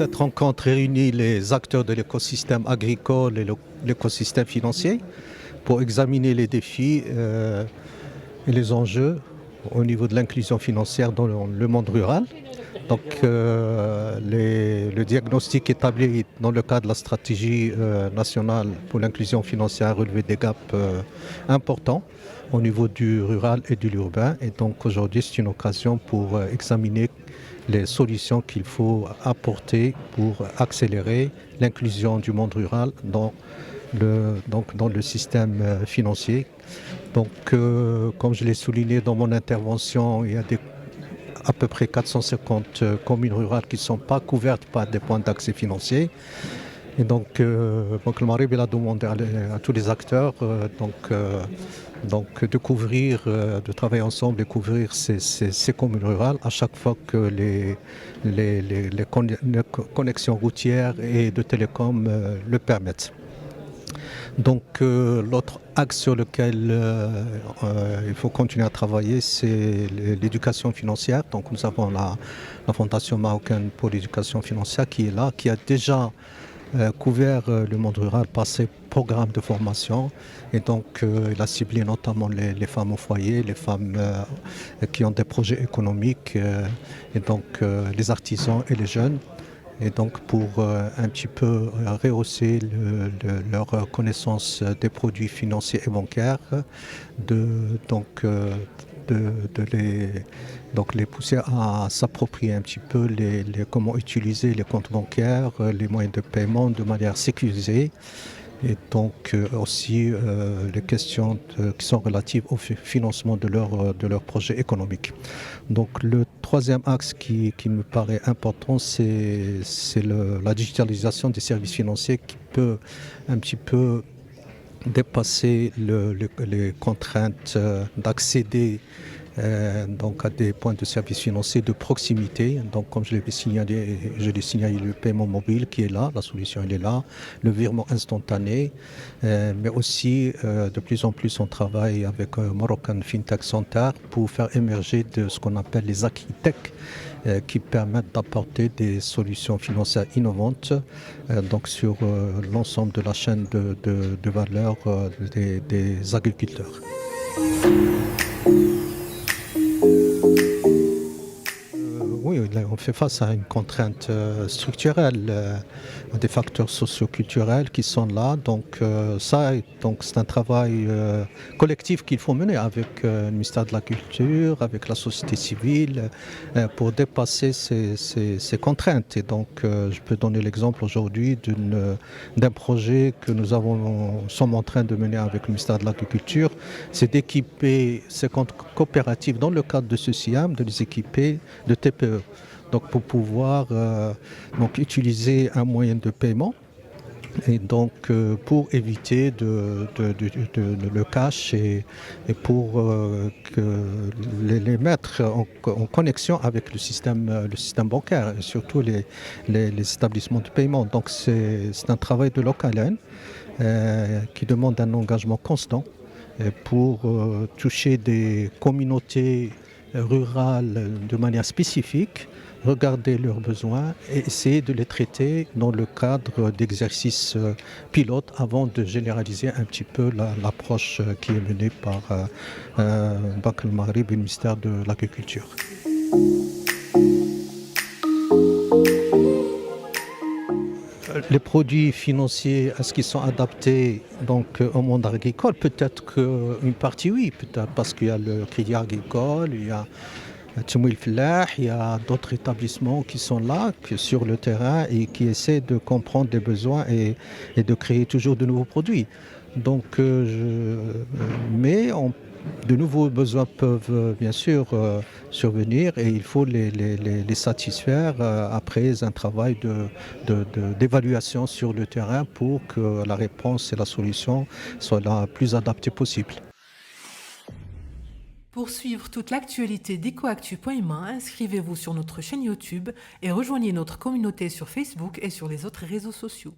cette rencontre réunit les acteurs de l'écosystème agricole et l'écosystème financier pour examiner les défis et les enjeux au niveau de l'inclusion financière dans le monde rural. Donc, le diagnostic établi dans le cadre de la stratégie nationale pour l'inclusion financière a relevé des gaps importants au niveau du rural et de l'urbain. Et donc, aujourd'hui, c'est une occasion pour examiner les solutions qu'il faut apporter pour accélérer l'inclusion du monde rural dans le système financier. Donc, comme je l'ai souligné dans mon intervention, il y a à peu près 450 communes rurales qui ne sont pas couvertes par des points d'accès financiers. Et donc le Maghreb a demandé à tous les acteurs de couvrir, de travailler ensemble et couvrir ces communes rurales à chaque fois que les connexions routières et de télécom le permettent. Donc l'autre axe sur lequel il faut continuer à travailler, c'est l'éducation financière. Donc nous avons la Fondation marocaine pour l'éducation financière qui est là, qui a déjà couvert le monde rural par ses programmes de formation. Et donc il a ciblé notamment les femmes au foyer, les femmes qui ont des projets économiques, et donc les artisans et les jeunes. Et donc pour un petit peu rehausser leur connaissance des produits financiers et bancaires, les pousser à s'approprier un petit peu comment utiliser les comptes bancaires, les moyens de paiement de manière sécurisée. Et donc aussi les questions qui sont relatives au financement de leurs projets économiques. Donc le troisième axe qui me paraît important, c'est la digitalisation des services financiers qui peut un petit peu dépasser les contraintes d'accéder donc à des points de services financiers de proximité. Donc comme je l'ai signalé, le paiement mobile qui est là, la solution elle est là, le virement instantané, mais aussi de plus en plus on travaille avec Moroccan FinTech Center pour faire émerger de ce qu'on appelle les acquis tech qui permettent d'apporter des solutions financières innovantes donc sur l'ensemble de la chaîne de valeur des agriculteurs. Oui, on fait face à une contrainte structurelle, à des facteurs socioculturels qui sont là. Donc c'est un travail collectif qu'il faut mener avec le ministère de la Culture, avec la société civile, pour dépasser ces contraintes. Et donc je peux donner l'exemple aujourd'hui d'un projet que nous sommes en train de mener avec le ministère de l'Agriculture, c'est d'équiper ces comptes coopératifs dans le cadre de ce SIAM, de les équiper de TPE. Donc pour pouvoir utiliser un moyen de paiement et donc pour éviter le cash et pour les mettre en connexion avec le système bancaire et surtout les établissements de paiement. Donc c'est un travail de longue haleine qui demande un engagement constant pour toucher des communautés rurales de manière spécifique, regarder leurs besoins et essayer de les traiter dans le cadre d'exercices pilotes avant de généraliser un petit peu l'approche qui est menée par Banque al Maghreb et le ministère de l'Agriculture. Les produits financiers, est-ce qu'ils sont adaptés au monde agricole? Peut-être qu'une partie oui, peut-être parce qu'il y a le crédit agricole, il y a Tmouil Fellah, il y a d'autres établissements qui sont là sur le terrain et qui essaient de comprendre les besoins et de créer toujours de nouveaux produits. Donc, de nouveaux besoins peuvent bien sûr survenir et il faut les satisfaire après un travail d'évaluation sur le terrain pour que la réponse et la solution soient la plus adaptée possible. Pour suivre toute l'actualité d'EcoActu.ma, inscrivez-vous sur notre chaîne YouTube et rejoignez notre communauté sur Facebook et sur les autres réseaux sociaux.